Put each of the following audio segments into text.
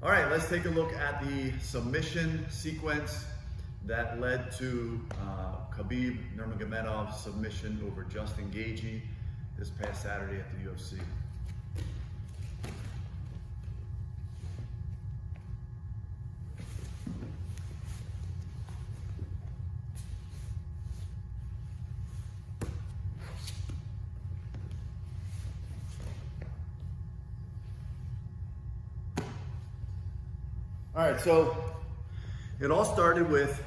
All right, let's take a look at the submission sequence that led to Khabib Nurmagamedov's submission over Justin Gaethje this past Saturday at the UFC. All right, so it all started with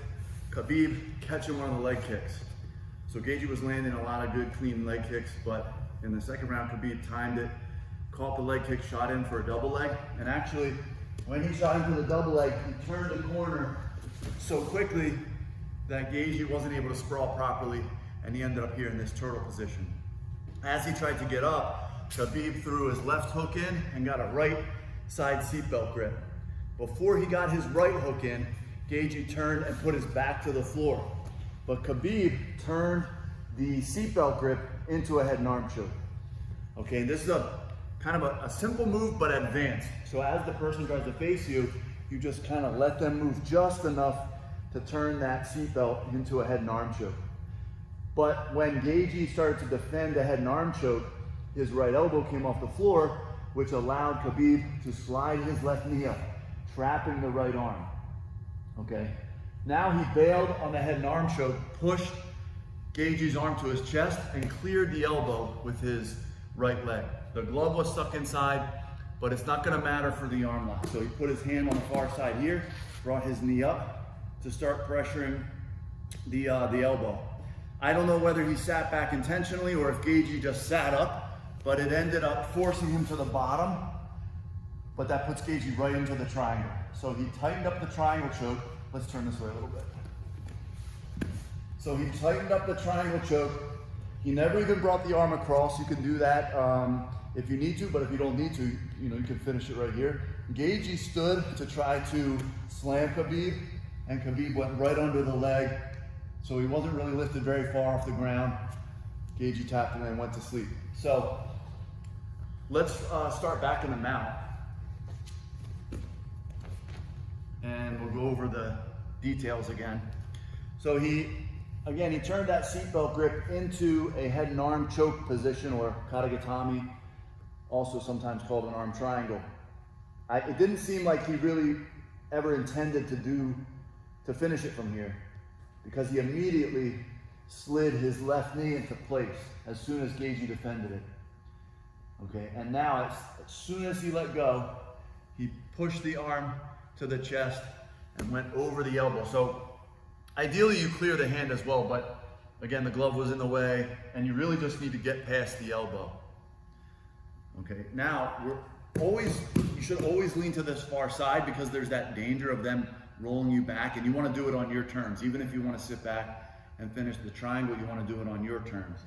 Khabib catching one of the leg kicks. So Gaethje was landing a lot of good, clean leg kicks, but in the second round, Khabib timed it, caught the leg kick, shot in for a double leg, and actually, when he shot into the double leg, he turned the corner so quickly that Gaethje wasn't able to sprawl properly, and he ended up here in this turtle position. As he tried to get up, Khabib threw his left hook in and got a right side seatbelt grip. Before he got his right hook in, Gaethje turned and put his back to the floor. But Khabib turned the seatbelt grip into a head and arm choke. Okay, this is a kind of a simple move, but advanced. So as the person tries to face you, you just kind of let them move just enough to turn that seatbelt into a head and arm choke. But when Gaethje started to defend a head and arm choke, his right elbow came off the floor, which allowed Khabib to slide his left knee up, trapping the right arm. Okay, now he bailed on the head and arm choke, pushed Gaethje's arm to his chest, and cleared the elbow with his right leg. The glove was stuck inside, but it's not going to matter for the arm lock. So he put his hand on the far side here, brought his knee up to start pressuring the elbow. I don't know whether he sat back intentionally or if Gaethje just sat up, but it ended up forcing him to the bottom. But that puts Gaethje right into the triangle. So he tightened up the triangle choke. Let's turn this way a little bit. So he tightened up the triangle choke. He never even brought the arm across. You can do that if you need to, but if you don't need to, you can finish it right here. Gaethje stood to try to slam Khabib, and Khabib went right under the leg. So he wasn't really lifted very far off the ground. Gaethje tapped him and went to sleep. So let's start back in the mount. And we'll go over the details again. So he turned that seatbelt grip into a head and arm choke position, or katagatame, also sometimes called an arm triangle. It didn't seem like he really ever intended to finish it from here, because he immediately slid his left knee into place as soon as Gaethje defended it. Okay, and now as soon as he let go, he pushed the arm to the chest and went over the elbow. So ideally you clear the hand as well, but again, the glove was in the way and you really just need to get past the elbow. Okay, now you should always lean to this far side, because there's that danger of them rolling you back, and you want to do it on your terms. Even if you want to sit back and finish the triangle, you want to do it on your terms.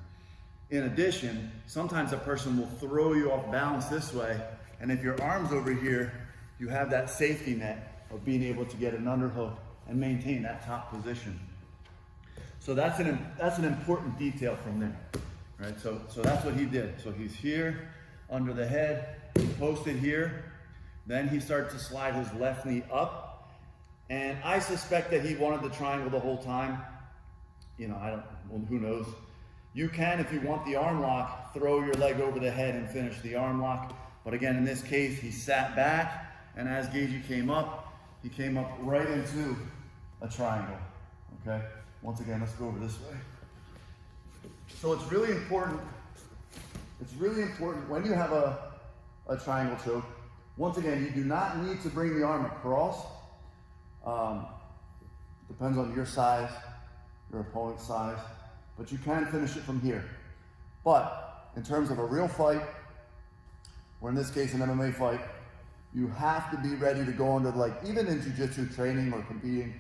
In addition, sometimes a person will throw you off balance this way, and if your arm's over here, you have that safety net of being able to get an underhook and maintain that top position. So that's an important detail from there, right? So that's what he did. So he's here under the head, posted here. Then he starts to slide his left knee up, and I suspect that he wanted the triangle the whole time. Who knows? You can, if you want the arm lock, throw your leg over the head and finish the arm lock. But again, in this case, he sat back. And as Gaethje came up, he came up right into a triangle, okay? Once again, let's go over this way. So it's really important when you have a triangle choke. Once again, you do not need to bring the arm across. Depends on your size, your opponent's size, but you can finish it from here. But in terms of a real fight, or in this case, an MMA fight, you have to be ready to go under the leg. Even in jiu-jitsu training or competing,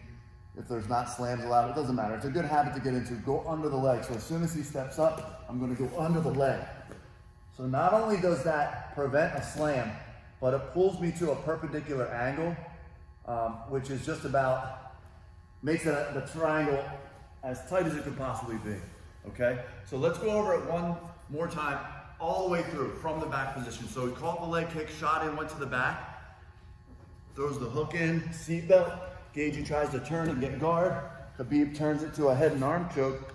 if there's not slams allowed, it doesn't matter. It's a good habit to get into. Go under the leg. So as soon as he steps up, I'm going to go under the leg. So not only does that prevent a slam, but it pulls me to a perpendicular angle, which is just about, makes the triangle as tight as it could possibly be. Okay? So let's go over it one more time, all the way through from the back position. So he caught the leg kick, shot in, went to the back. throws the hook in, seatbelt. Gaethje tries to turn and get guard. Khabib turns it to a head and arm choke.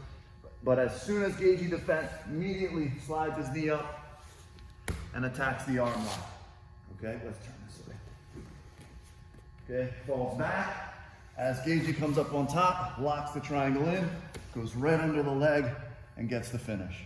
But as soon as Gaethje defends, immediately slides his knee up and attacks the arm lock. Okay, let's turn this away. Okay, falls back. As Gaethje comes up on top, locks the triangle in, goes right under the leg, and gets the finish.